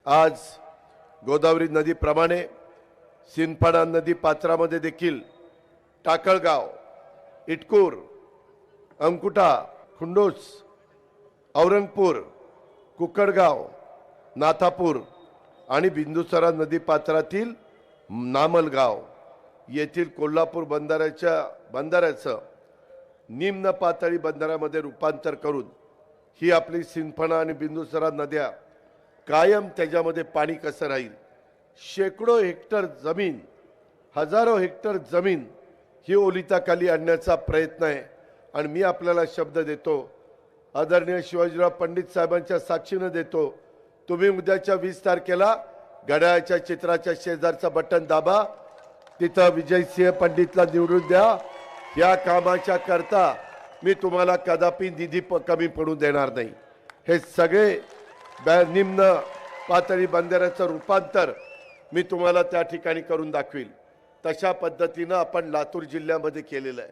आज गोदावरी नदीप्रमाणे सिंदफणा नदी पात्रामध्ये देखील टाकळगाव, इटकूर, अंकुटा, खुंडोस, औरंगपूर, कुकडगाव, नाथापूर आणि बिंदुसरा नदी पात्रातील नामलगाव येथील कोल्हापूर बंधाऱ्याचं निम्न पातळी बंधाऱ्यामध्ये रूपांतर करून ही आपली सिंदफणा आणि बिंदुसरा नद्या कायम त्याच्यामध्ये पाणी कसं राहील, शेकडो हेक्टर जमीन, हजारो हेक्टर जमीन ही ओलिताखाली आणण्याचा प्रयत्न आहे। आणि मी आपल्याला शब्द देतो, आदरणीय शिवाजीराव पंडित साहेबांच्या साक्षीने देतो, तुम्ही उद्याच्या 20 तारखेला घड्याळाच्या चित्राच्या शेजारचं बटन दाबा, तिथं विजयसिंह पंडितला निवडून द्या। या कामाच्या करता मी तुम्हाला कदापि निधी कमी पडू देणार नाही। हे सगळे निम्न पातळी बंधाऱ्याचं रूपांतर मी तुम्हाला त्या ठिकाणी करून दाखवील। तशा पद्धतीनं आपण लातूर जिल्ह्यामध्ये केलेलं आहे,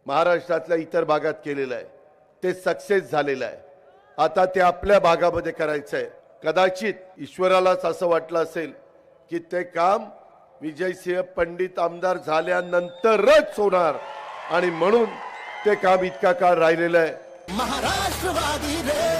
महाराष्ट्रातल्या इतर भागात केलेलं आहे, ते सक्सेस झालेलं आहे। आता ते आपल्या भागामध्ये करायचं आहे। कदाचित ईश्वरालाच असं वाटलं असेल की ते काम विजयसिंह पंडित आमदार झाल्यानंतरच होणार आणि म्हणून ते काम इतका काळ राहिलेलं आहे। महाराष्ट्रवादी रे